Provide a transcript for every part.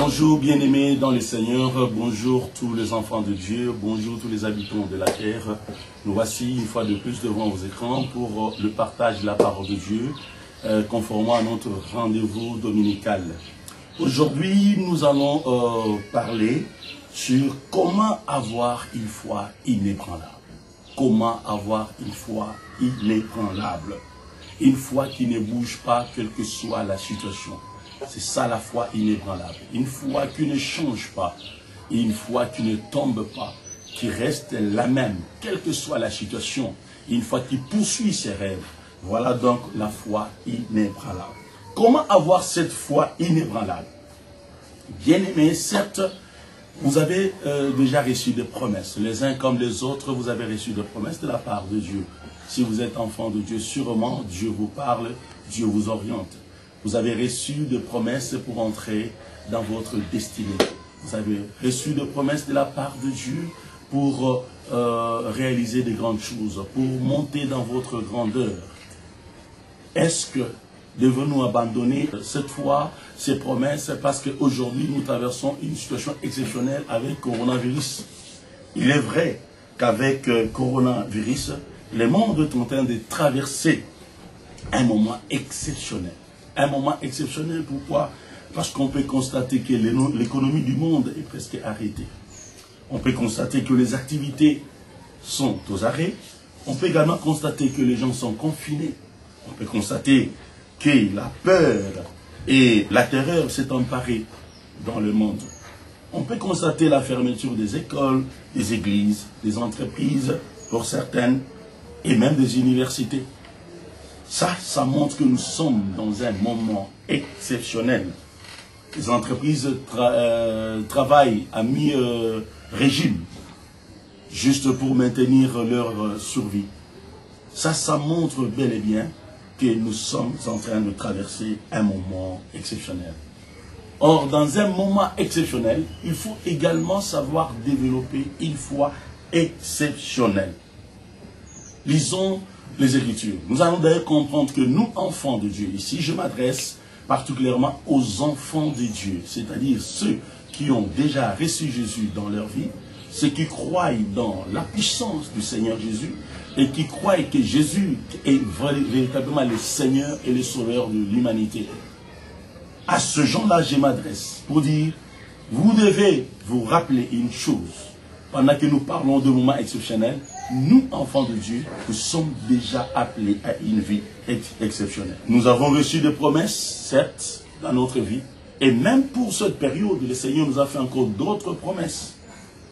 Bonjour bien-aimés dans le Seigneur, bonjour tous les enfants de Dieu, bonjour tous les habitants de la terre. Nous voici une fois de plus devant vos écrans pour le partage de la parole de Dieu, conformément à notre rendez-vous dominical. Aujourd'hui, nous allons parler sur comment avoir une foi inébranlable. Comment avoir une foi inébranlable. Une foi qui ne bouge pas, quelle que soit la situation. C'est ça la foi inébranlable. Une foi qui ne change pas. Une foi qui ne tombe pas. Qui reste la même, quelle que soit la situation. Une foi qui poursuit ses rêves. Voilà donc la foi inébranlable. Comment avoir cette foi inébranlable? Bien aimé, certes, vous avez déjà reçu des promesses. Les uns comme les autres, vous avez reçu des promesses de la part de Dieu. Si vous êtes enfant de Dieu, sûrement Dieu vous parle, Dieu vous oriente. Vous avez reçu des promesses pour entrer dans votre destinée. Vous avez reçu des promesses de la part de Dieu pour réaliser des grandes choses, pour monter dans votre grandeur. Est-ce que devons-nous abandonner cette foi, ces promesses, parce qu'aujourd'hui nous traversons une situation exceptionnelle avec le coronavirus? Il est vrai qu'avec le coronavirus, le monde est en train de traverser un moment exceptionnel. Un moment exceptionnel, pourquoi? Parce qu'on peut constater que l'économie du monde est presque arrêtée. On peut constater que les activités sont aux arrêts. On peut également constater que les gens sont confinés. On peut constater que la peur et la terreur s'est emparée dans le monde. On peut constater la fermeture des écoles, des églises, des entreprises, pour certaines, et même des universités. Ça montre que nous sommes dans un moment exceptionnel. Les entreprises travaillent à mi-régime, juste pour maintenir leur survie. Ça montre bel et bien que nous sommes en train de traverser un moment exceptionnel. Or, dans un moment exceptionnel, il faut également savoir développer une foi exceptionnelle. Lisons les Écritures. Nous allons d'ailleurs comprendre que nous, enfants de Dieu, ici je m'adresse particulièrement aux enfants de Dieu, c'est-à-dire ceux qui ont déjà reçu Jésus dans leur vie, ceux qui croient dans la puissance du Seigneur Jésus et qui croient que Jésus est véritablement le Seigneur et le Sauveur de l'humanité. À ce gens-là, je m'adresse pour dire, vous devez vous rappeler une chose. Pendant que nous parlons de moments exceptionnels, nous, enfants de Dieu, nous sommes déjà appelés à une vie exceptionnelle. Nous avons reçu des promesses, certes, dans notre vie. Et même pour cette période, le Seigneur nous a fait encore d'autres promesses.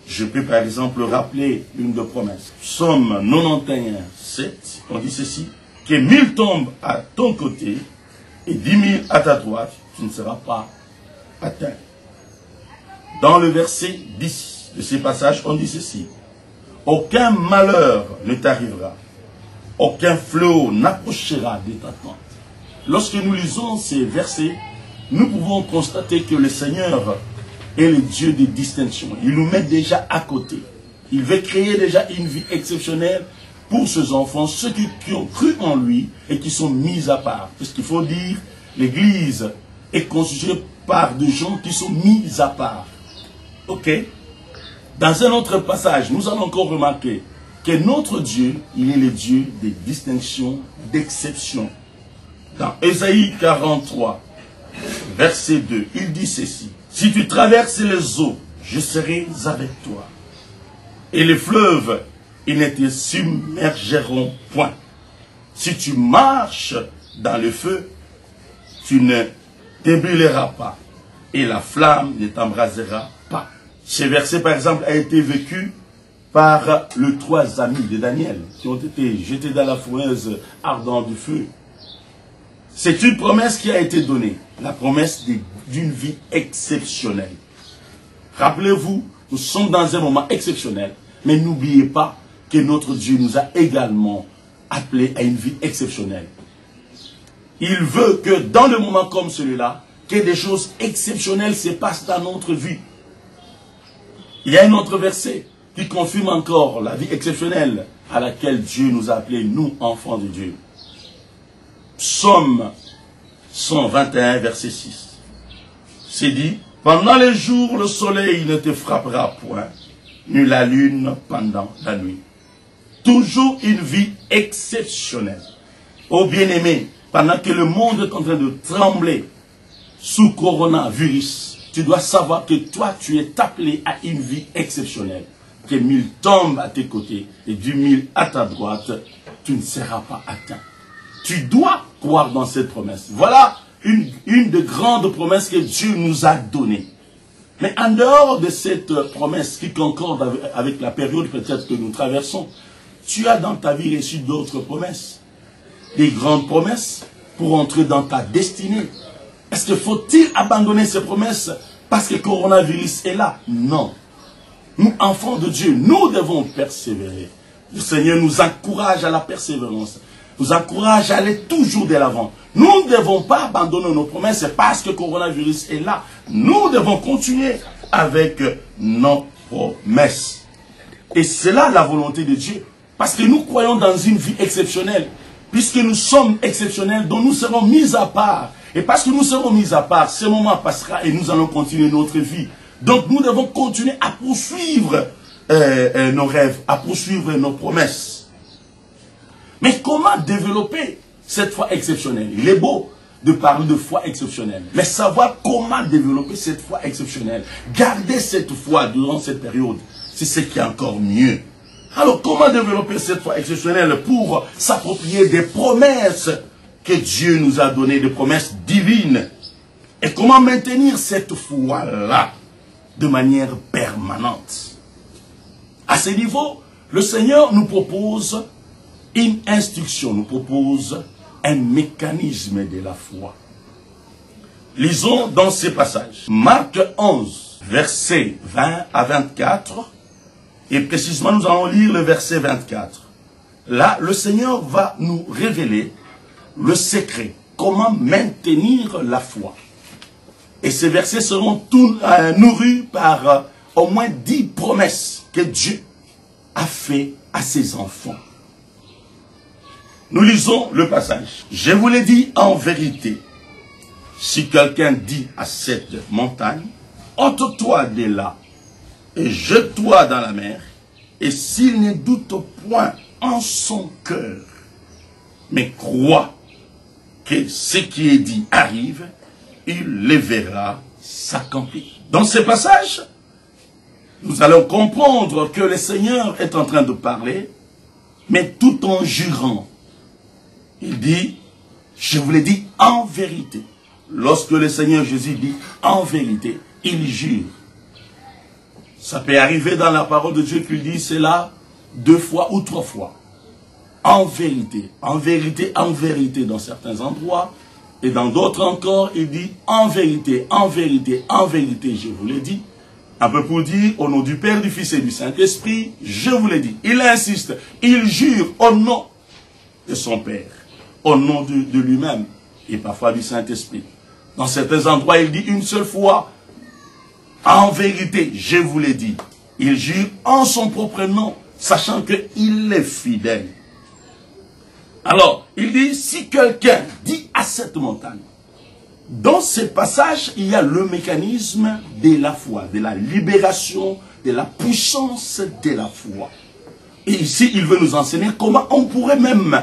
Je peux par exemple rappeler une de promesses. Psaume 91, 7, on dit ceci, que 1000 tombent à ton côté et 10 000 à ta droite, tu ne seras pas atteint. Dans le verset 10 de ces passages, on dit ceci. Aucun malheur ne t'arrivera. Aucun fléau n'approchera de ta tente. Lorsque nous lisons ces versets, nous pouvons constater que le Seigneur est le Dieu des distinctions. Il nous met déjà à côté. Il veut créer déjà une vie exceptionnelle pour ses enfants, ceux qui ont cru en lui et qui sont mis à part. Parce qu'il faut dire, l'Église est constituée par des gens qui sont mis à part. Ok? Dans un autre passage, nous allons encore remarquer que notre Dieu, il est le Dieu des distinctions, d'exception. Dans Ésaïe 43, verset 2, il dit ceci. Si tu traverses les eaux, je serai avec toi. Et les fleuves, ils ne te submergeront point. Si tu marches dans le feu, tu ne t'ébranleras pas. Et la flamme ne t'embrasera pas. Ce verset, par exemple, a été vécu par les 3 amis de Daniel, qui ont été jetés dans la fournaise ardente du feu. C'est une promesse qui a été donnée, la promesse d'une vie exceptionnelle. Rappelez-vous, nous sommes dans un moment exceptionnel, mais n'oubliez pas que notre Dieu nous a également appelés à une vie exceptionnelle. Il veut que dans le moment comme celui-là, que des choses exceptionnelles se passent dans notre vie. Il y a un autre verset qui confirme encore la vie exceptionnelle à laquelle Dieu nous a appelés, nous, enfants de Dieu. Psaume 121, verset 6. C'est dit, Pendant les jours, le soleil ne te frappera point, ni la lune pendant la nuit. Toujours une vie exceptionnelle. Oh bien-aimé, pendant que le monde est en train de trembler sous coronavirus, tu dois savoir que toi, tu es appelé à une vie exceptionnelle. Que 1000 tombent à tes côtés et 10 000 à ta droite, tu ne seras pas atteint. Tu dois croire dans cette promesse. Voilà une des grandes promesses que Dieu nous a données. Mais en dehors de cette promesse qui concorde avec la période peut-être que nous traversons, tu as dans ta vie reçu d'autres promesses. Des grandes promesses pour entrer dans ta destinée. Est-ce que faut-il abandonner ces promesses parce que le coronavirus est là? Non. Nous, enfants de Dieu, nous devons persévérer. Le Seigneur nous encourage à la persévérance. Nous encourage à aller toujours de l'avant. Nous ne devons pas abandonner nos promesses parce que le coronavirus est là. Nous devons continuer avec nos promesses. Et c'est là la volonté de Dieu. Parce que nous croyons dans une vie exceptionnelle. Puisque nous sommes exceptionnels, dont nous serons mis à part. Et parce que nous serons mis à part, ce moment passera et nous allons continuer notre vie. Donc nous devons continuer à poursuivre nos rêves, à poursuivre nos promesses. Mais comment développer cette foi exceptionnelle? Il est beau de parler de foi exceptionnelle. Mais savoir comment développer cette foi exceptionnelle, garder cette foi durant cette période, c'est ce qui est encore mieux. Alors comment développer cette foi exceptionnelle pour s'approprier des promesses que Dieu nous a données, des promesses divines? Et comment maintenir cette foi-là de manière permanente? À ce niveau, le Seigneur nous propose une instruction, nous propose un mécanisme de la foi. Lisons dans ces passages. Marc 11, versets 20 à 24. Et précisément, nous allons lire le verset 24. Là, le Seigneur va nous révéler le secret. Comment maintenir la foi. Et ces versets seront nourris par au moins 10 promesses que Dieu a fait à ses enfants. Nous lisons le passage. Je vous l'ai dit en vérité. Si quelqu'un dit à cette montagne, ôte-toi de là et jette-toi dans la mer, et s'il ne doute point en son cœur, mais croit que ce qui est dit arrive, il le verra s'accomplir. Dans ce passage, nous allons comprendre que le Seigneur est en train de parler, mais tout en jurant. Il dit, je vous l'ai dit en vérité. Lorsque le Seigneur Jésus dit en vérité, il jure. Ça peut arriver dans la parole de Dieu qu'il dit cela 2 fois ou 3 fois. En vérité, en vérité, en vérité dans certains endroits. Et dans d'autres encore, il dit en vérité, en vérité, en vérité, je vous l'ai dit. Un peu pour dire au nom du Père, du Fils et du Saint-Esprit, je vous l'ai dit. Il insiste, il jure au nom de son Père, au nom de lui-même et parfois du Saint-Esprit. Dans certains endroits, il dit une seule fois, en vérité, je vous l'ai dit. Il jure en son propre nom, sachant qu'il est fidèle. Alors, il dit, si quelqu'un dit à cette montagne, dans ce passage, il y a le mécanisme de la foi, de la libération, de la puissance de la foi. Et ici, il veut nous enseigner comment on pourrait même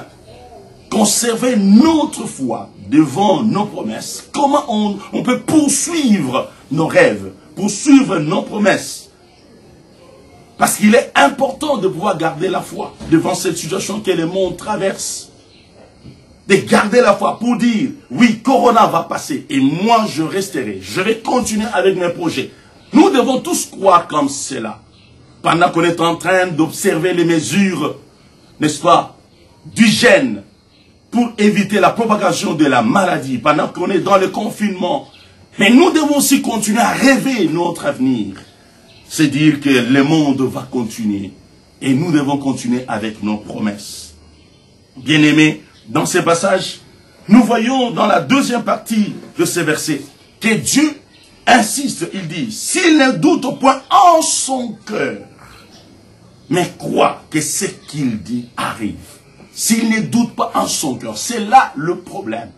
conserver notre foi devant nos promesses. Comment on peut poursuivre nos rêves, poursuivre nos promesses. Parce qu'il est important de pouvoir garder la foi devant cette situation que le monde traverse. De garder la foi pour dire, oui, Corona va passer et moi je resterai. Je vais continuer avec mes projets. Nous devons tous croire comme cela. Pendant qu'on est en train d'observer les mesures, n'est-ce pas, d'hygiène pour éviter la propagation de la maladie, pendant qu'on est dans le confinement. Mais nous devons aussi continuer à rêver notre avenir. C'est dire que le monde va continuer. Et nous devons continuer avec nos promesses. Bien-aimés, dans ces passages, nous voyons dans la deuxième partie de ces versets que Dieu insiste, il dit, s'il ne doute point en son cœur, mais croit que ce qu'il dit arrive. S'il ne doute pas en son cœur, c'est là le problème.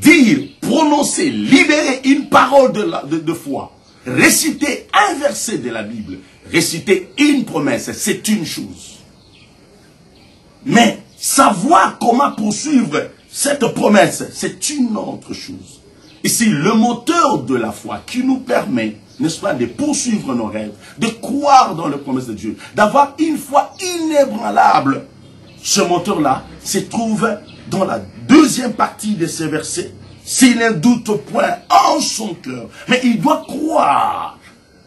Dire prononcer, libérer une parole de foi, réciter un verset de la Bible, réciter une promesse, c'est une chose. Mais savoir comment poursuivre cette promesse, c'est une autre chose. Ici, le moteur de la foi qui nous permet, n'est-ce pas, de poursuivre nos rêves, de croire dans les promesses de Dieu, d'avoir une foi inébranlable. Ce moteur-là se trouve dans la deuxième partie de ces versets. S'il ne doute point en son cœur, mais il doit croire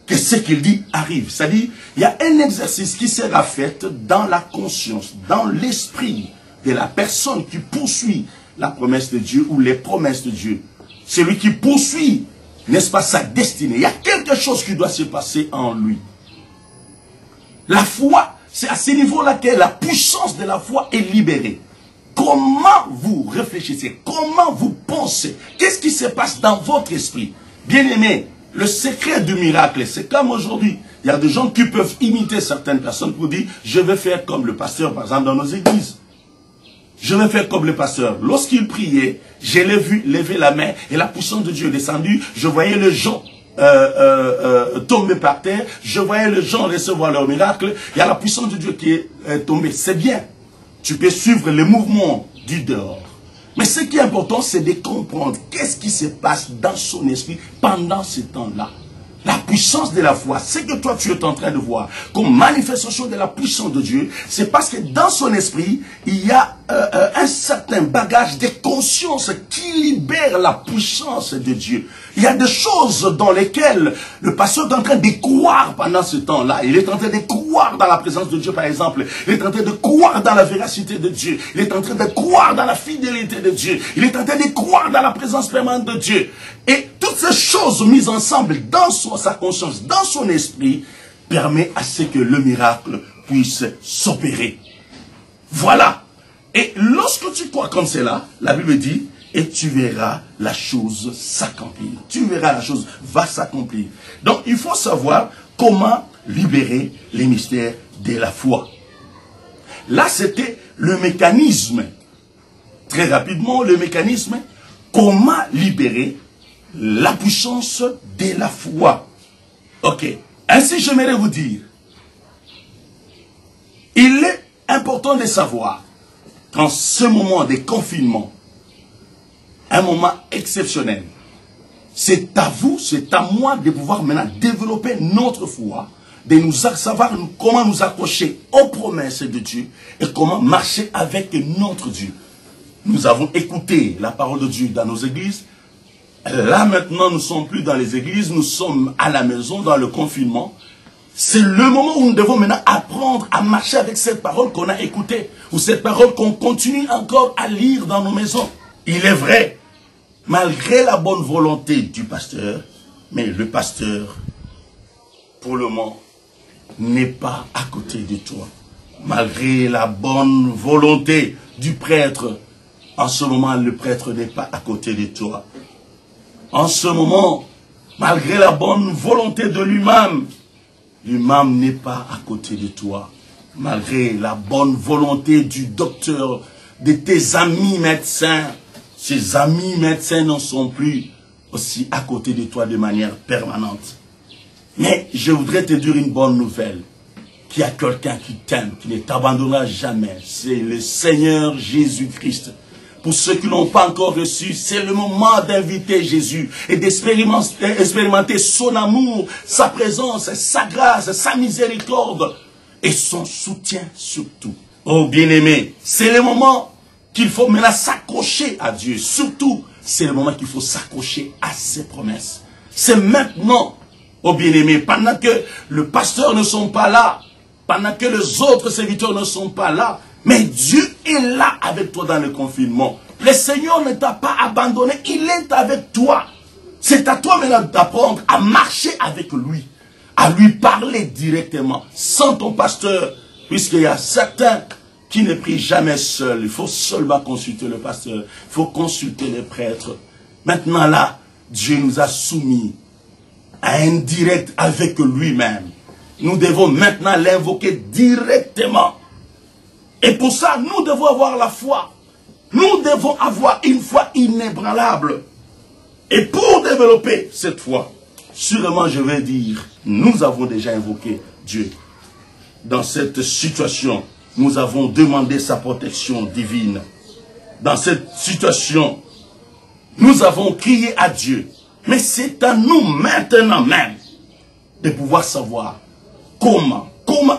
que ce qu'il dit arrive. C'est-à-dire, il y a un exercice qui sera fait dans la conscience, dans l'esprit de la personne qui poursuit la promesse de Dieu ou les promesses de Dieu. Celui qui poursuit, n'est-ce pas, sa destinée. Il y a quelque chose qui doit se passer en lui. La foi, c'est à ce niveau-là que la puissance de la foi est libérée. Comment vous réfléchissez? Comment vous pensez? Qu'est-ce qui se passe dans votre esprit? Bien-aimé, le secret du miracle, c'est comme aujourd'hui. Il y a des gens qui peuvent imiter certaines personnes pour dire, je vais faire comme le pasteur, par exemple, dans nos églises. Je vais faire comme le pasteur. Lorsqu'il priait, je l'ai vu lever la main et la puissance de Dieu est descendue. Je voyais les gens tomber par terre. Je voyais les gens recevoir leur miracle. Il y a la puissance de Dieu qui est tombée. C'est bien. Tu peux suivre les mouvements du dehors. Mais ce qui est important, c'est de comprendre qu'est-ce qui se passe dans son esprit pendant ce temps-là. La puissance de la foi, ce que toi tu es en train de voir comme manifestation de la puissance de Dieu, c'est parce que dans son esprit, il y a un certain bagage de conscience qui libère la puissance de Dieu. Il y a des choses dans lesquelles le pasteur est en train de croire pendant ce temps-là. Il est en train de croire dans la présence de Dieu, par exemple. Il est en train de croire dans la véracité de Dieu. Il est en train de croire dans la fidélité de Dieu. Il est en train de croire dans la présence permanente de Dieu. Et toutes ces choses mises ensemble dans sa conscience, dans son esprit, permet à ce que le miracle puisse s'opérer. Voilà. Et lorsque tu crois comme cela, la Bible dit, et tu verras la chose s'accomplir. Tu verras la chose va s'accomplir. Donc, il faut savoir comment libérer les mystères de la foi. Là, c'était le mécanisme. Très rapidement, le mécanisme, comment libérer la puissance de la foi. Ok. Ainsi, j'aimerais vous dire, il est important de savoir qu'en ce moment de confinement, un moment exceptionnel, c'est à vous, c'est à moi de pouvoir maintenant développer notre foi, de nous savoir comment nous accrocher aux promesses de Dieu et comment marcher avec notre Dieu. Nous avons écouté la parole de Dieu dans nos églises. Là maintenant, nous ne sommes plus dans les églises, nous sommes à la maison, dans le confinement. C'est le moment où nous devons maintenant apprendre à marcher avec cette parole qu'on a écoutée, ou cette parole qu'on continue encore à lire dans nos maisons. Il est vrai, malgré la bonne volonté du pasteur, mais le pasteur, pour le moment, n'est pas à côté de toi. Malgré la bonne volonté du prêtre, en ce moment, le prêtre n'est pas à côté de toi. En ce moment, malgré la bonne volonté de l'imam, l'imam n'est pas à côté de toi. Malgré la bonne volonté du docteur, de tes amis médecins, ces amis médecins n'en sont plus aussi à côté de toi de manière permanente. Mais je voudrais te dire une bonne nouvelle. Qu'il y a quelqu'un qui t'aime, qui ne t'abandonnera jamais. C'est le Seigneur Jésus-Christ. Pour ceux qui n'ont pas encore reçu, c'est le moment d'inviter Jésus et d'expérimenter son amour, sa présence, sa grâce, sa miséricorde et son soutien surtout. Oh bien-aimé, c'est le moment qu'il faut maintenant s'accrocher à Dieu. Surtout, c'est le moment qu'il faut s'accrocher à ses promesses. C'est maintenant, oh bien-aimé, pendant que le pasteur ne sont pas là, pendant que les autres serviteurs ne sont pas là, mais Dieu est là avec toi dans le confinement. Le Seigneur ne t'a pas abandonné, il est avec toi. C'est à toi maintenant d'apprendre à marcher avec lui, à lui parler directement, sans ton pasteur, puisqu'il y a certains qui ne prient jamais seuls. Il faut seulement consulter le pasteur, il faut consulter les prêtres. Maintenant là, Dieu nous a soumis à un direct avec lui-même. Nous devons maintenant l'invoquer directement. Et pour ça, nous devons avoir la foi. Nous devons avoir une foi inébranlable. Et pour développer cette foi, sûrement je vais dire, nous avons déjà invoqué Dieu. Dans cette situation, nous avons demandé sa protection divine. Dans cette situation, nous avons crié à Dieu. Mais c'est à nous maintenant même de pouvoir savoir comment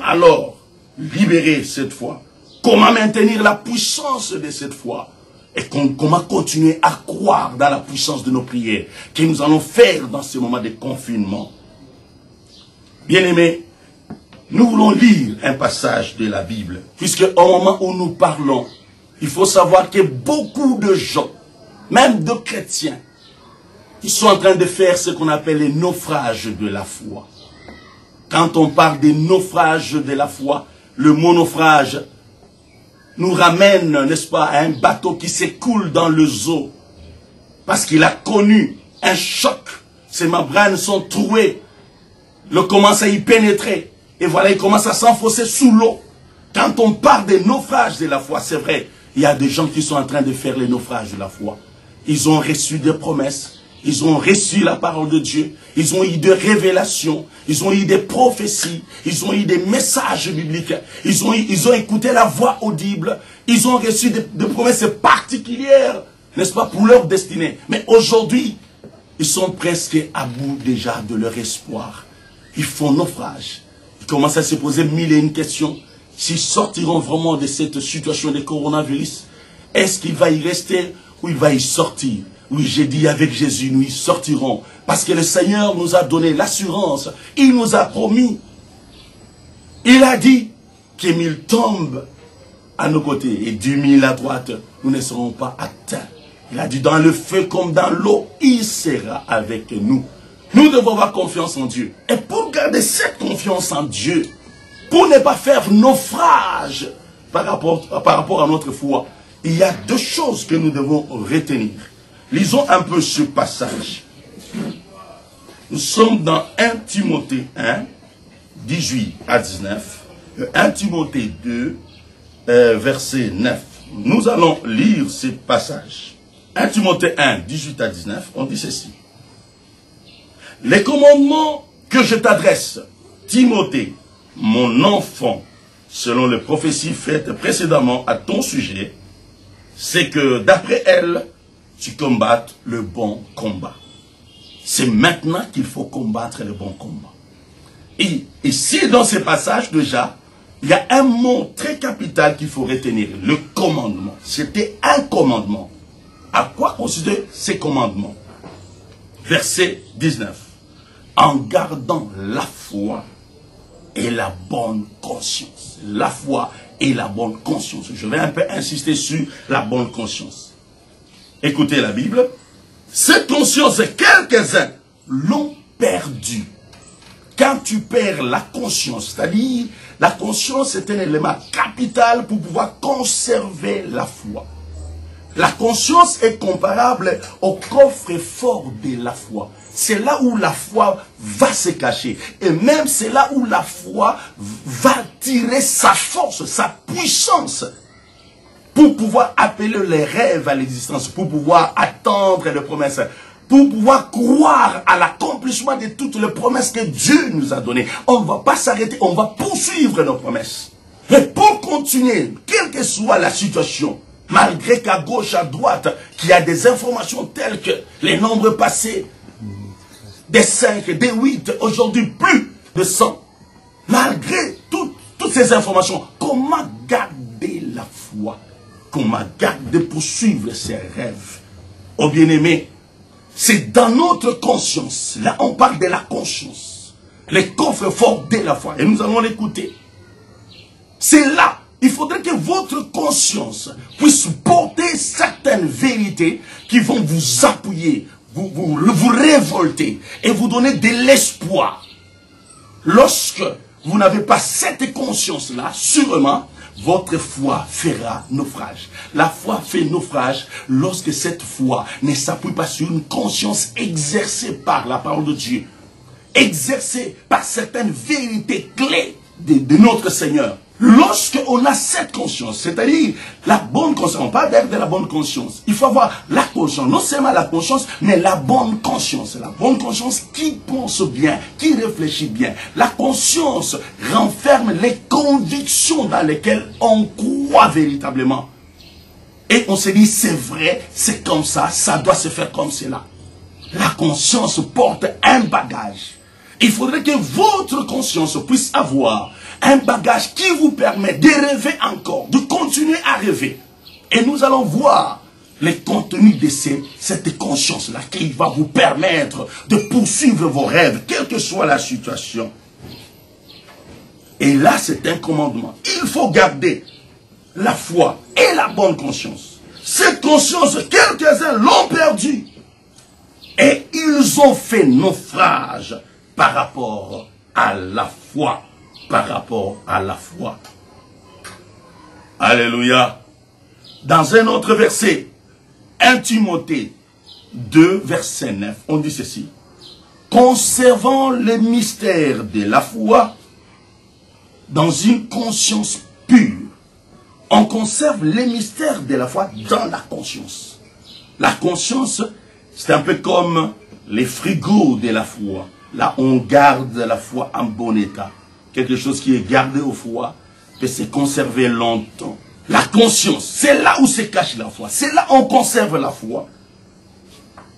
alors libérer cette foi, comment maintenir la puissance de cette foi et comment continuer à croire dans la puissance de nos prières que nous allons faire dans ce moment de confinement. Bien-aimés, nous voulons lire un passage de la Bible, puisque au moment où nous parlons, il faut savoir que beaucoup de gens, même de chrétiens, ils sont en train de faire ce qu'on appelle les naufrages de la foi. Quand on parle des naufrages de la foi, le mot naufrage nous ramène, n'est-ce pas, à un bateau qui s'écoule dans le zoo. Parce qu'il a connu un choc. Ses membranes sont trouées. Le commence à y pénétrer. Et voilà, il commence à s'enfoncer sous l'eau. Quand on parle des naufrages de la foi, c'est vrai, il y a des gens qui sont en train de faire les naufrages de la foi. Ils ont reçu des promesses. Ils ont reçu la parole de Dieu. Ils ont eu des révélations. Ils ont eu des prophéties. Ils ont eu des messages bibliques. Ils ont écouté la voix audible. Ils ont reçu des promesses particulières, n'est-ce pas, pour leur destinée. Mais aujourd'hui, ils sont presque à bout déjà de leur espoir. Ils font naufrage. Ils commencent à se poser mille et une questions. S'ils sortiront vraiment de cette situation de coronavirus, est-ce qu'il va y rester ou il va y sortir? Oui, j'ai dit avec Jésus, nous y sortirons. Parce que le Seigneur nous a donné l'assurance. Il nous a promis. Il a dit que 1000 tombent à nos côtés et 10 000 à droite, nous ne serons pas atteints. Il a dit dans le feu comme dans l'eau, il sera avec nous. Nous devons avoir confiance en Dieu. Et pour garder cette confiance en Dieu, pour ne pas faire naufrage par rapport à notre foi, il y a deux choses que nous devons retenir. Lisons un peu ce passage. Nous sommes dans 1 Timothée 1, 18 à 19. 1 Timothée 2, verset 9. Nous allons lire ce passage. 1 Timothée 1, 18 à 19, on dit ceci. Les commandements que je t'adresse, Timothée, mon enfant, selon les prophéties faites précédemment à ton sujet, c'est que d'après elles, tu combattes le bon combat. C'est maintenant qu'il faut combattre le bon combat. Et ici, dans ce passage, déjà, il y a un mot très capital qu'il faut retenir, le commandement. C'était un commandement. À quoi consistent ces commandements? Verset 19. En gardant la foi et la bonne conscience. La foi et la bonne conscience. Je vais un peu insister sur la bonne conscience. Écoutez la Bible. Cette conscience, quelques-uns l'ont perdue. Quand tu perds la conscience, c'est-à-dire la conscience est un élément capital pour pouvoir conserver la foi. La conscience est comparable au coffre-fort de la foi. C'est là où la foi va se cacher. Et même c'est là où la foi va tirer sa force, sa puissance, pour pouvoir appeler les rêves à l'existence, pour pouvoir attendre les promesses, pour pouvoir croire à l'accomplissement de toutes les promesses que Dieu nous a données. On ne va pas s'arrêter, on va poursuivre nos promesses. Et pour continuer, quelle que soit la situation, malgré qu'à gauche, à droite, qu'il y a des informations telles que les nombres passés, des 5, des 8, aujourd'hui plus de 100, malgré toutes ces informations, comment garder la foi? Comment garder, poursuivre ses rêves? Oh bien-aimés, c'est dans notre conscience. Là, on parle de la conscience. Les coffres forts de la foi. Et nous allons l'écouter. C'est là. Il faudrait que votre conscience puisse porter certaines vérités qui vont vous appuyer, vous révolter et vous donner de l'espoir. Lorsque vous n'avez pas cette conscience-là, sûrement, votre foi fera naufrage. La foi fait naufrage lorsque cette foi ne s'appuie pas sur une conscience exercée par la parole de Dieu, exercée par certaines vérités clés de notre Seigneur. Lorsque on a cette conscience, c'est-à-dire la bonne conscience, on parle de la bonne conscience, il faut avoir la conscience, non seulement la conscience, mais la bonne conscience. La bonne conscience qui pense bien, qui réfléchit bien. La conscience renferme les convictions dans lesquelles on croit véritablement. Et on se dit, c'est vrai, c'est comme ça doit se faire comme cela. La conscience porte un bagage. Il faudrait que votre conscience puisse avoir un bagage qui vous permet de rêver encore, de continuer à rêver. Et nous allons voir les contenus de cette conscience-là qui va vous permettre de poursuivre vos rêves, quelle que soit la situation. Et là, c'est un commandement. Il faut garder la foi et la bonne conscience. Cette conscience, quelques-uns l'ont perdue. Et ils ont fait naufrage par rapport à la foi. Par rapport à la foi. Alléluia. Dans un autre verset, 1 Timothée 2, verset 9, on dit ceci. Conservant les mystères de la foi dans une conscience pure. On conserve les mystères de la foi dans la conscience. La conscience, c'est un peu comme les frigos de la foi. Là, on garde la foi en bon état. Quelque chose qui est gardé au foie peut se conserver longtemps. La conscience, c'est là où se cache la foi. C'est là où on conserve la foi.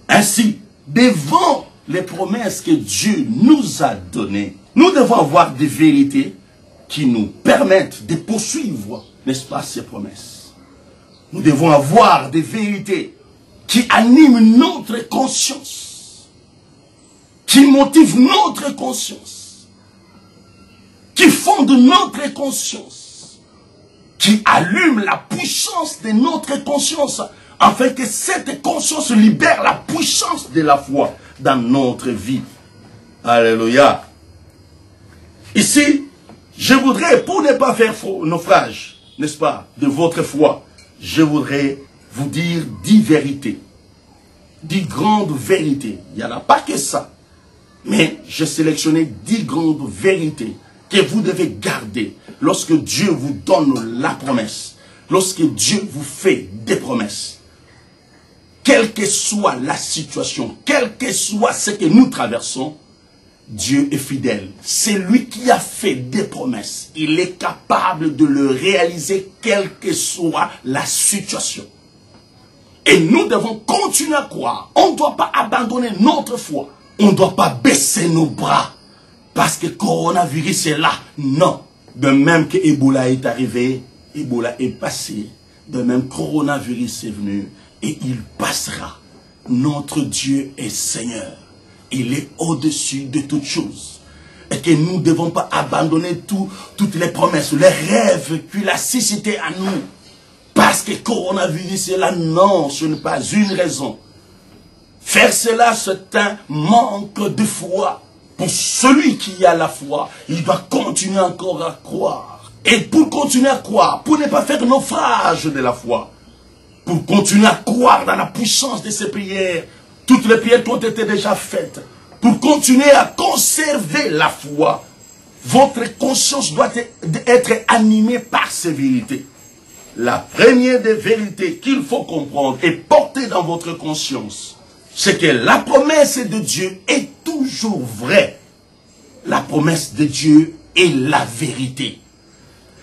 Ainsi, devant les promesses que Dieu nous a données, nous devons avoir des vérités qui nous permettent de poursuivre, n'est-ce pas, ces promesses. Nous devons avoir des vérités qui animent notre conscience, qui motivent notre conscience, qui fondent notre conscience, qui allument la puissance de notre conscience, afin que cette conscience libère la puissance de la foi dans notre vie. Alléluia. Ici, je voudrais, pour ne pas faire naufrage, n'est-ce pas, de votre foi, je voudrais vous dire 10 vérités. 10 grandes vérités. Il n'y en a pas que ça. Mais j'ai sélectionné 10 grandes vérités que vous devez garder lorsque Dieu vous donne la promesse, lorsque Dieu vous fait des promesses. Quelle que soit la situation, quel que soit ce que nous traversons, Dieu est fidèle. C'est lui qui a fait des promesses. Il est capable de le réaliser, quelle que soit la situation. Et nous devons continuer à croire. On ne doit pas abandonner notre foi. On ne doit pas baisser nos bras. Parce que le coronavirus est là. Non. De même que Ebola est arrivé, Ebola est passé. De même, coronavirus est venu et il passera. Notre Dieu est Seigneur. Il est au-dessus de toutes choses. Et que nous ne devons pas abandonner toutes les promesses, les rêves qu'il a suscités à nous. Parce que le coronavirus est là. Non, ce n'est pas une raison. Faire cela, c'est un manque de foi. Pour celui qui a la foi, il doit continuer encore à croire. Et pour continuer à croire, pour ne pas faire naufrage de la foi, pour continuer à croire dans la puissance de ces prières, toutes les prières qui ont été déjà faites, pour continuer à conserver la foi, votre conscience doit être animée par ces vérités. La première des vérités qu'il faut comprendre et porter dans votre conscience, c'est que la promesse de Dieu est toujours vraie. La promesse de Dieu est la vérité.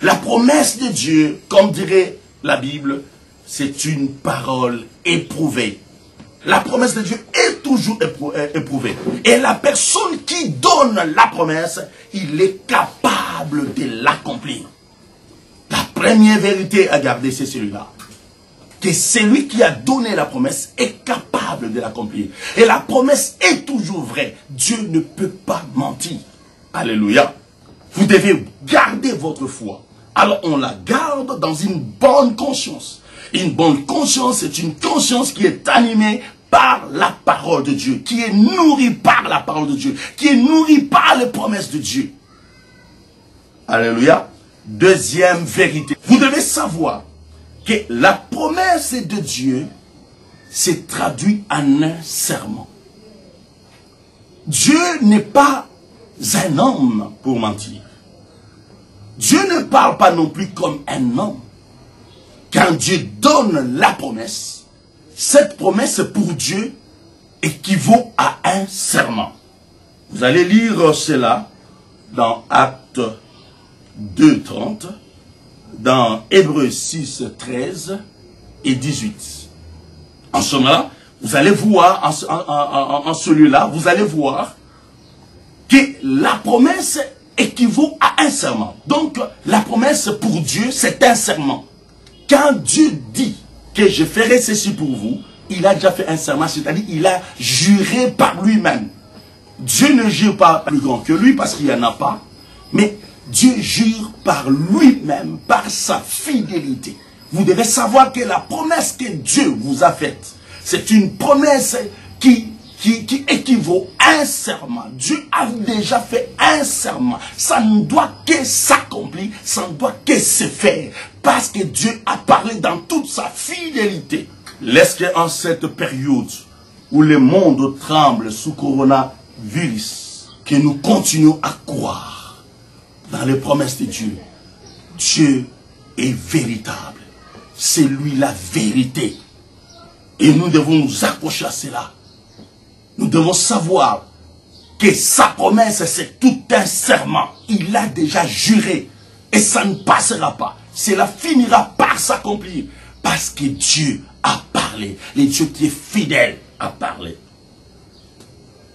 La promesse de Dieu, comme dirait la Bible, c'est une parole éprouvée. La promesse de Dieu est toujours éprouvée. Et la personne qui donne la promesse, il est capable de l'accomplir. La première vérité à garder, c'est celui-là. Que celui qui a donné la promesse est capable de l'accomplir. Et la promesse est toujours vraie. Dieu ne peut pas mentir. Alléluia. Vous devez garder votre foi. Alors on la garde dans une bonne conscience. Une bonne conscience, c'est une conscience qui est animée par la parole de Dieu, qui est nourrie par la parole de Dieu, qui est nourrie par les promesses de Dieu. Alléluia. Deuxième vérité. Vous devez savoir que la promesse de Dieu s'est traduite en un serment. Dieu n'est pas un homme pour mentir. Dieu ne parle pas non plus comme un homme. Quand Dieu donne la promesse, cette promesse pour Dieu équivaut à un serment. Vous allez lire cela dans Actes 2:30, dans Hébreux 6:13 et 18. En ce moment-là, vous allez voir, en ce lieu-là, vous allez voir que la promesse équivaut à un serment. Donc, la promesse pour Dieu, c'est un serment. Quand Dieu dit que je ferai ceci pour vous, il a déjà fait un serment, c'est-à-dire il a juré par lui-même. Dieu ne jure pas plus grand que lui parce qu'il n'y en a pas, mais Dieu jure par lui-même, par sa fidélité. Vous devez savoir que la promesse que Dieu vous a faite, c'est une promesse qui équivaut à un serment. Dieu a déjà fait un serment. Ça ne doit que s'accomplir, ça ne doit que se faire. Parce que Dieu a parlé dans toute sa fidélité. Est-ce qu'en cette période où le monde tremble sous coronavirus, que nous continuons à croire dans les promesses de Dieu? Dieu est véritable. C'est lui la vérité. Et nous devons nous accrocher à cela. Nous devons savoir que sa promesse, c'est tout un serment. Il a déjà juré. Et ça ne passera pas. Cela finira par s'accomplir. Parce que Dieu a parlé. Le Dieu qui est fidèle a parlé.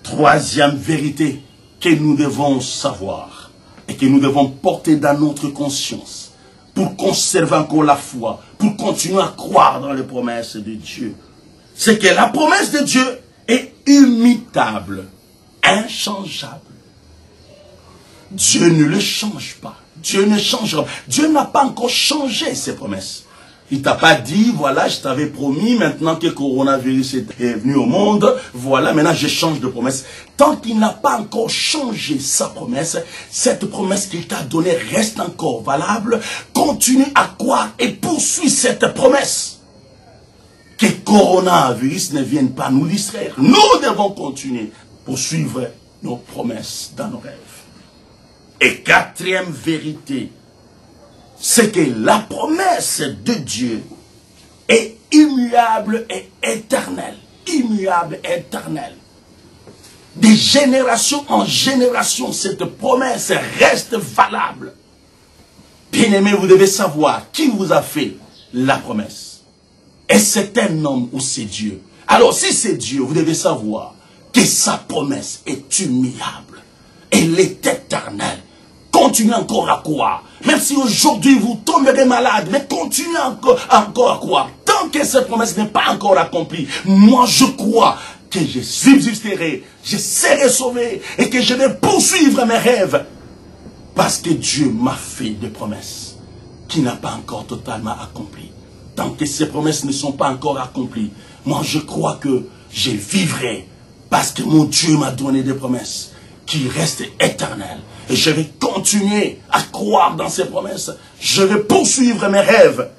Troisième vérité que nous devons savoir et que nous devons porter dans notre conscience pour conserver encore la foi, pour continuer à croire dans les promesses de Dieu, c'est que la promesse de Dieu est immutable, inchangeable. Dieu ne le change pas. Dieu ne changera pas. Dieu n'a pas encore changé ses promesses. Il t'a pas dit, voilà, je t'avais promis, maintenant que le coronavirus est venu au monde, voilà, maintenant je change de promesse. Tant qu'il n'a pas encore changé sa promesse, cette promesse qu'il t'a donnée reste encore valable. Continue à croire et poursuis cette promesse. Que le coronavirus ne vienne pas nous distraire. Nous devons continuer pour suivre nos promesses dans nos rêves. Et quatrième vérité, c'est que la promesse de Dieu est immuable et éternelle. Immuable et éternelle. De génération en génération, cette promesse reste valable. Bien-aimé, vous devez savoir qui vous a fait la promesse. Est-ce c'est un homme ou c'est Dieu? Alors, si c'est Dieu, vous devez savoir que sa promesse est immuable. Elle est éternelle. Continuez encore à croire. Même si aujourd'hui vous tomberez malade, mais continuez encore à croire. Tant que cette promesse n'est pas encore accomplie, moi je crois que je subsisterai, je serai sauvé et que je vais poursuivre mes rêves. Parce que Dieu m'a fait des promesses qui n'a pas encore totalement accomplies. Tant que ces promesses ne sont pas encore accomplies, moi je crois que je vivrai parce que mon Dieu m'a donné des promesses qui restent éternelles. Et je vais continuer à croire dans ces promesses. Je vais poursuivre mes rêves.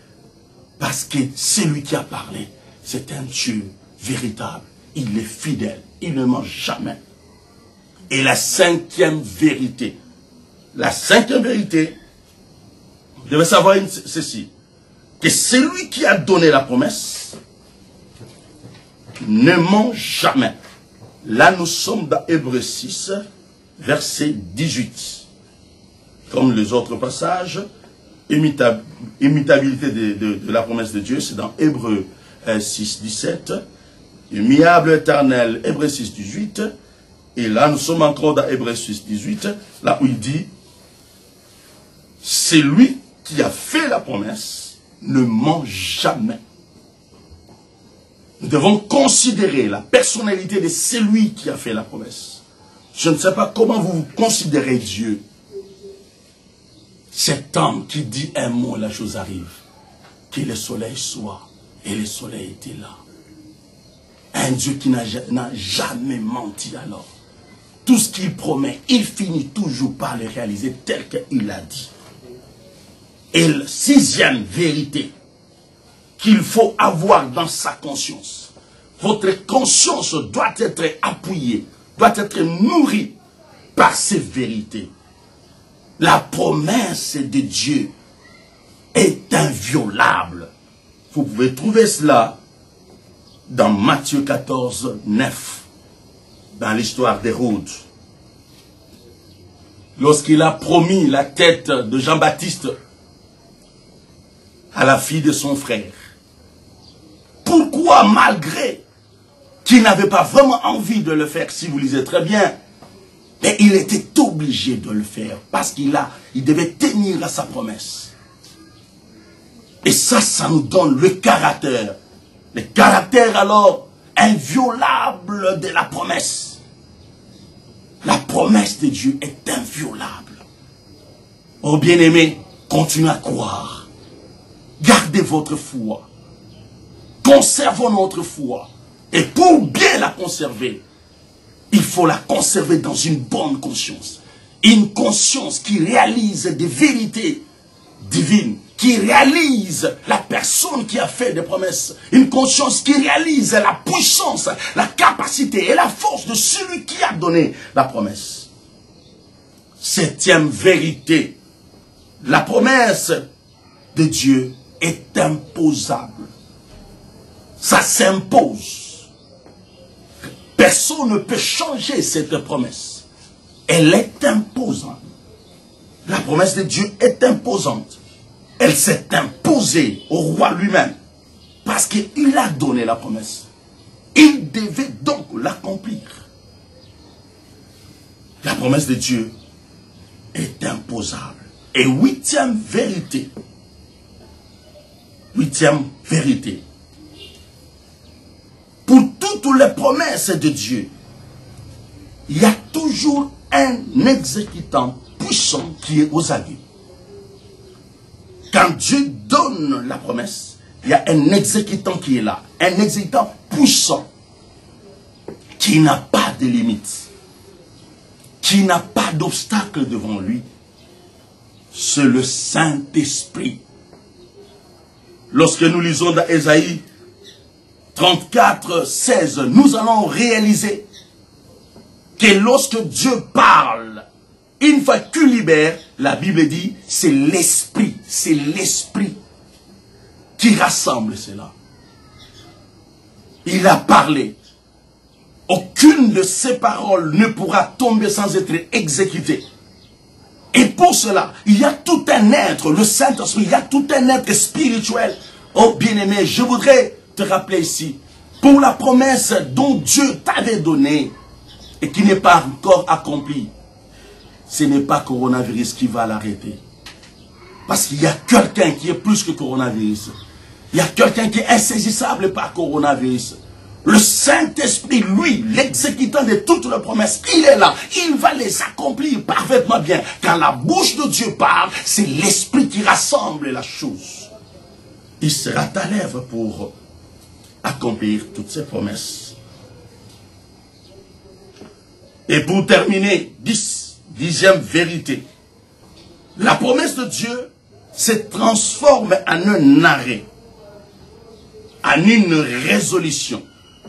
Parce que c'est lui qui a parlé. C'est un Dieu véritable. Il est fidèle. Il ne ment jamais. Et la cinquième vérité. La cinquième vérité, vous devez savoir ceci. Que celui qui a donné la promesse ne ment jamais. Là, nous sommes dans Hébreux 6, verset 18. Comme les autres passages, immutabilité de la promesse de Dieu, c'est dans Hébreux 6, 17. Immuable éternel, Hébreux 6, 18. Et là, nous sommes encore dans Hébreux 6, 18, là où il dit, c'est lui qui a fait la promesse, ne ment jamais. Nous devons considérer la personnalité de celui qui a fait la promesse. Je ne sais pas comment vous considérez Dieu. Cet homme qui dit un mot, la chose arrive. Que le soleil soit. Et le soleil était là. Un Dieu qui n'a jamais menti alors. Tout ce qu'il promet, il finit toujours par le réaliser tel qu'il l'a dit. Et la sixième vérité qu'il faut avoir dans sa conscience. Votre conscience doit être appuyée, doit être nourrie par ces vérités. La promesse de Dieu est inviolable. Vous pouvez trouver cela dans Matthieu 14, 9, dans l'histoire d'Hérode. Lorsqu'il a promis la tête de Jean-Baptiste à la fille de son frère. Pourquoi, malgré qu'il n'avait pas vraiment envie de le faire, si vous lisez très bien, mais il était obligé de le faire parce il devait tenir à sa promesse. Et ça nous donne le caractère alors inviolable de la promesse. La promesse de Dieu est inviolable. Oh bien-aimés, continuez à croire. Gardez votre foi. Conservons notre foi. Et pour bien la conserver, il faut la conserver dans une bonne conscience. Une conscience qui réalise des vérités divines, qui réalise la personne qui a fait des promesses. Une conscience qui réalise la puissance, la capacité et la force de celui qui a donné la promesse. Septième vérité, la promesse de Dieu est imposable. Ça s'impose. Personne ne peut changer cette promesse. Elle est imposante. La promesse de Dieu est imposante. Elle s'est imposée au roi lui-même. Parce qu'il a donné la promesse. Il devait donc l'accomplir. La promesse de Dieu est imposable. Et huitième vérité. Huitième vérité. Pour toutes les promesses de Dieu, il y a toujours un exécutant puissant qui est aux aguets. Quand Dieu donne la promesse, il y a un exécutant qui est là. Un exécutant puissant qui n'a pas de limites, qui n'a pas d'obstacle devant lui. C'est le Saint-Esprit. Lorsque nous lisons dans Ésaïe 34, 16, nous allons réaliser que lorsque Dieu parle, une fois qu'il libère, la Bible dit, c'est l'Esprit qui rassemble cela. Il a parlé. Aucune de ses paroles ne pourra tomber sans être exécutée. Et pour cela, il y a tout un être, le Saint-Esprit, il y a tout un être spirituel. Oh bien-aimé, je voudrais te rappeler ici, pour la promesse dont Dieu t'avait donnée et qui n'est pas encore accomplie, ce n'est pas coronavirus qui va l'arrêter. Parce qu'il y a quelqu'un qui est plus que coronavirus. Il y a quelqu'un qui est insaisissable par coronavirus. Le Saint-Esprit, lui, l'exécutant de toutes les promesses, il est là. Il va les accomplir parfaitement bien. Quand la bouche de Dieu parle, c'est l'Esprit qui rassemble la chose. Il sera ta lèvre pour accomplir toutes ces promesses. Et pour terminer, dixième vérité. La promesse de Dieu se transforme en un arrêt, en une résolution.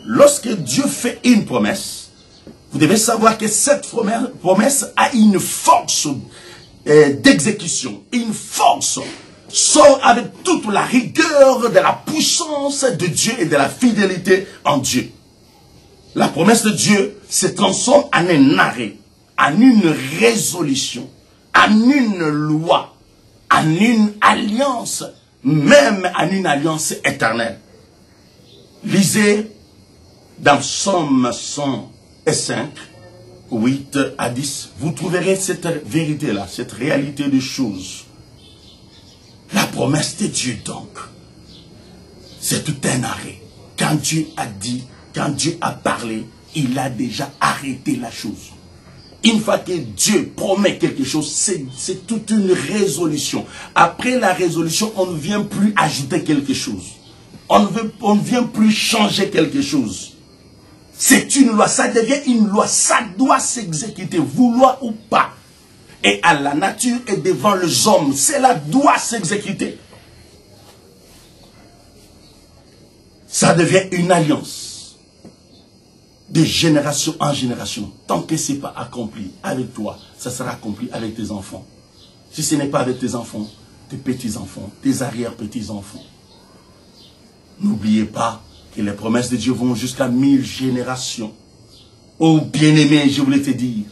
Lorsque Dieu fait une promesse, vous devez savoir que cette promesse a une force d'exécution, une force sort avec toute la rigueur de la puissance de Dieu et de la fidélité en Dieu. La promesse de Dieu se transforme en un arrêt, en une résolution, en une loi, en une alliance, même en une alliance éternelle. Lisez dans Psaume 105, 8 à 10, vous trouverez cette vérité-là, cette réalité des choses. La promesse de Dieu donc, c'est tout un arrêt. Quand Dieu a dit, quand Dieu a parlé, il a déjà arrêté la chose. Une fois que Dieu promet quelque chose, c'est toute une résolution. Après la résolution, on ne vient plus ajouter quelque chose. On ne vient plus changer quelque chose. C'est une loi, ça devient une loi, ça doit s'exécuter, vouloir ou pas. Et à la nature et devant les hommes, cela doit s'exécuter. Ça devient une alliance de génération en génération. Tant que ce n'est pas accompli avec toi, ça sera accompli avec tes enfants. Si ce n'est pas avec tes enfants, tes petits-enfants, tes arrière-petits-enfants. N'oubliez pas que les promesses de Dieu vont jusqu'à 1000 générations. Oh bien-aimé, je voulais te dire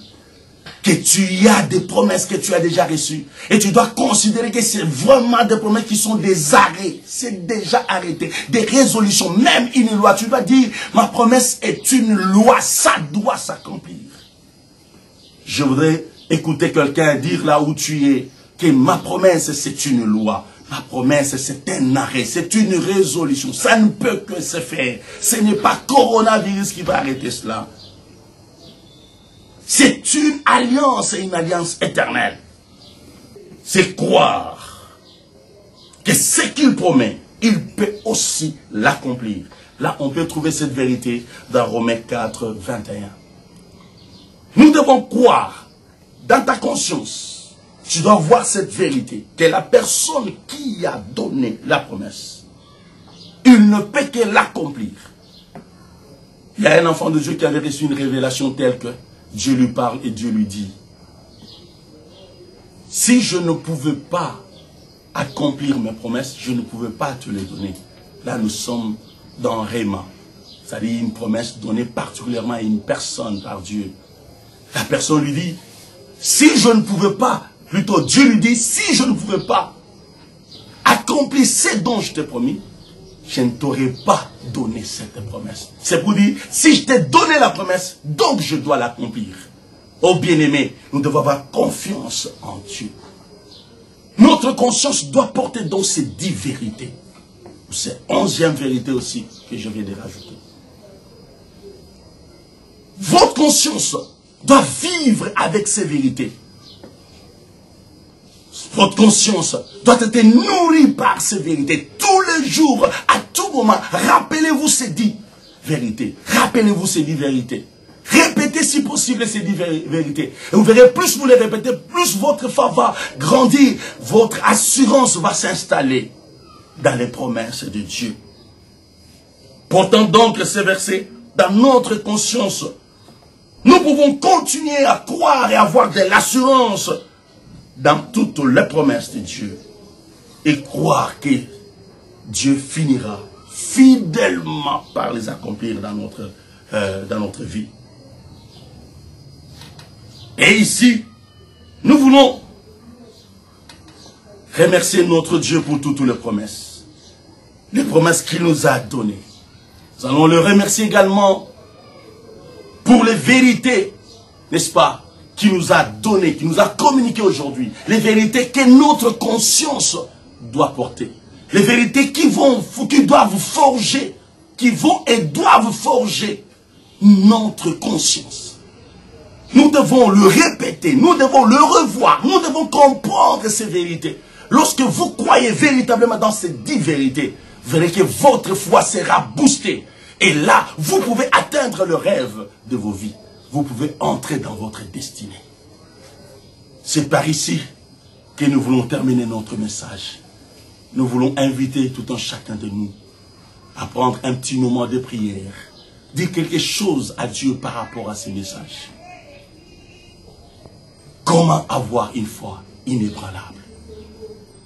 que tu as des promesses que tu as déjà reçues. Et tu dois considérer que c'est vraiment des promesses qui sont des arrêts. C'est déjà arrêté. Des résolutions, même une loi. Tu dois dire, ma promesse est une loi. Ça doit s'accomplir. Je voudrais écouter quelqu'un dire là où tu es que ma promesse c'est une loi. Ma promesse c'est un arrêt. C'est une résolution. Ça ne peut que se faire. Ce n'est pas coronavirus qui va arrêter cela. C'est une alliance et une alliance éternelle. C'est croire que ce qu'il promet, il peut aussi l'accomplir. Là, on peut trouver cette vérité dans Romains 4, 21. Nous devons croire dans ta conscience. Tu dois voir cette vérité, que la personne qui a donné la promesse, il ne peut que l'accomplir. Il y a un enfant de Dieu qui avait reçu une révélation telle que Dieu lui parle et Dieu lui dit, si je ne pouvais pas accomplir mes promesses, je ne pouvais pas te les donner. Là, nous sommes dans Réma, c'est-à-dire une promesse donnée particulièrement à une personne par Dieu. La personne lui dit, si je ne pouvais pas, plutôt Dieu lui dit, si je ne pouvais pas accomplir ce dont je t'ai promis, je ne t'aurais pas donné cette promesse. C'est pour dire, si je t'ai donné la promesse, donc je dois l'accomplir. Oh bien-aimé, nous devons avoir confiance en Dieu. Notre conscience doit porter donc ces 10 vérités. C'est 11e vérité aussi que je viens de rajouter. Votre conscience doit vivre avec ces vérités. Votre conscience doit être nourrie par ces vérités. Tous les jours, à tout moment, rappelez-vous ces 10 vérités. Rappelez-vous ces 10 vérités. Répétez si possible ces 10 vérités. Et vous verrez, plus vous les répétez, plus votre foi va grandir. Votre assurance va s'installer dans les promesses de Dieu. Portant donc ces versets dans notre conscience, nous pouvons continuer à croire et avoir de l'assurance dans toutes les promesses de Dieu. Et croire que Dieu finira fidèlement par les accomplir dans notre vie. Et ici, nous voulons remercier notre Dieu pour toutes les promesses. Les promesses qu'il nous a données. Nous allons le remercier également pour les vérités, n'est-ce pas, qu'il nous a données, qu'il nous a communiquées aujourd'hui. Les vérités que notre conscience doit porter. Les vérités qui doivent forger, qui vont et doivent forger notre conscience. Nous devons le répéter, nous devons le revoir, nous devons comprendre ces vérités. Lorsque vous croyez véritablement dans ces 10 vérités, vous verrez que votre foi sera boostée. Et là, vous pouvez atteindre le rêve de vos vies. Vous pouvez entrer dans votre destinée. C'est par ici que nous voulons terminer notre message. Nous voulons inviter tout un chacun de nous à prendre un petit moment de prière. Dire quelque chose à Dieu par rapport à ce message. Comment avoir une foi inébranlable?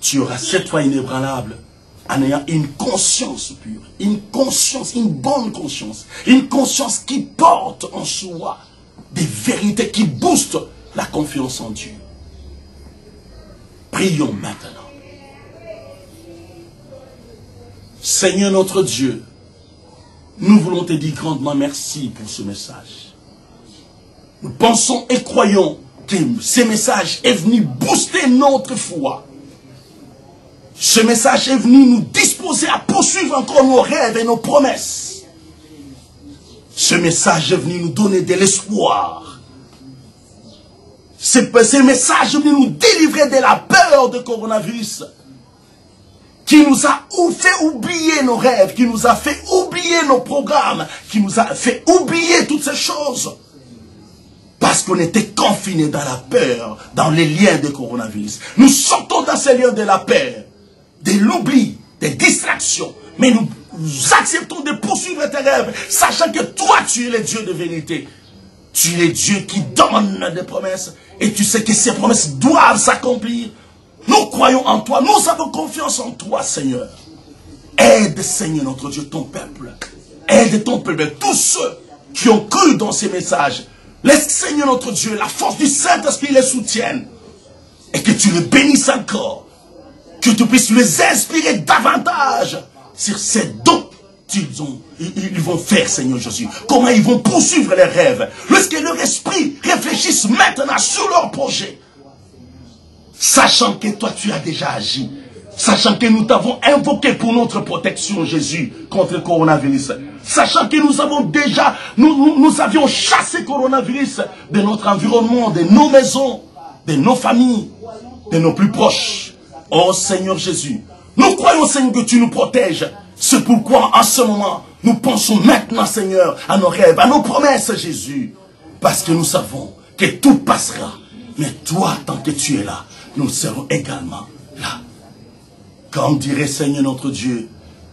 Tu auras cette foi inébranlable en ayant une conscience pure, une conscience, une bonne conscience, une conscience qui porte en soi des vérités qui boostent la confiance en Dieu. Prions maintenant. Seigneur notre Dieu, nous voulons te dire grandement merci pour ce message. Nous pensons et croyons que ce message est venu booster notre foi. Ce message est venu nous disposer à poursuivre encore nos rêves et nos promesses. Ce message est venu nous donner de l'espoir. Ce message est venu nous délivrer de la peur de coronavirus qui nous a fait oublier nos rêves, qui nous a fait oublier nos programmes, qui nous a fait oublier toutes ces choses. Parce qu'on était confinés dans la peur, dans les liens de coronavirus. Nous sortons dans ces liens de la peur, de l'oubli, des distractions. Mais nous acceptons de poursuivre tes rêves, sachant que toi, tu es le Dieu de vérité. Tu es le Dieu qui donne des promesses. Et tu sais que ces promesses doivent s'accomplir. Nous croyons en toi. Nous avons confiance en toi, Seigneur. Aide, Seigneur, notre Dieu, ton peuple. Aide ton peuple, tous ceux qui ont cru dans ces messages. Laisse, Seigneur, notre Dieu, la force du Saint-Esprit les soutienne. Et que tu les bénisses encore. Que tu puisses les inspirer davantage sur ces dons qu'ils vont faire, Seigneur Jésus. Comment ils vont poursuivre leurs rêves. Lorsque leur esprit réfléchisse maintenant sur leur projet. Sachant que toi, tu as déjà agi. Sachant que nous t'avons invoqué pour notre protection, Jésus, contre le coronavirus. Sachant que nous avons déjà, nous avions chassé le coronavirus de notre environnement, de nos maisons, de nos familles, de nos plus proches. Oh Seigneur Jésus, nous croyons, Seigneur, que tu nous protèges. C'est pourquoi, en ce moment, nous pensons maintenant, Seigneur, à nos rêves, à nos promesses, Jésus. Parce que nous savons que tout passera. Mais toi, tant que tu es là, nous serons également là. Comme dirait Seigneur notre Dieu,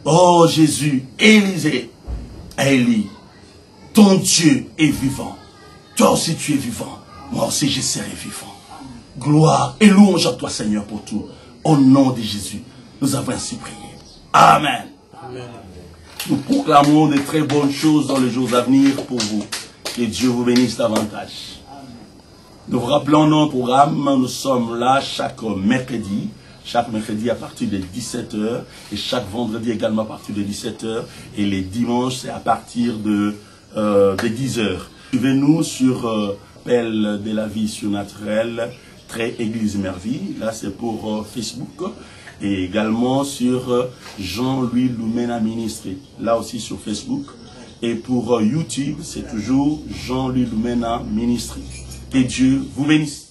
oh Jésus, Élisée, Élie, ton Dieu est vivant. Toi aussi tu es vivant. Moi aussi je serai vivant. Gloire et louange à toi, Seigneur, pour tout. Au nom de Jésus, nous avons ainsi prié. Amen. Amen. Nous proclamons de très bonnes choses dans les jours à venir pour vous. Que Dieu vous bénisse davantage. Nous vous rappelons notre programme. Nous sommes là chaque mercredi. Chaque mercredi à partir de 17h. Et chaque vendredi également à partir de 17h. Et les dimanches, c'est à partir de 10h. Suivez-nous sur Appel de la vie surnaturelle, Église Merveille. Là, c'est pour Facebook. Et également sur Jean-Louis Lumena Ministry. Là aussi sur Facebook. Et pour YouTube, c'est toujours Jean-Louis Lumena Ministry. Que Dieu vous bénisse.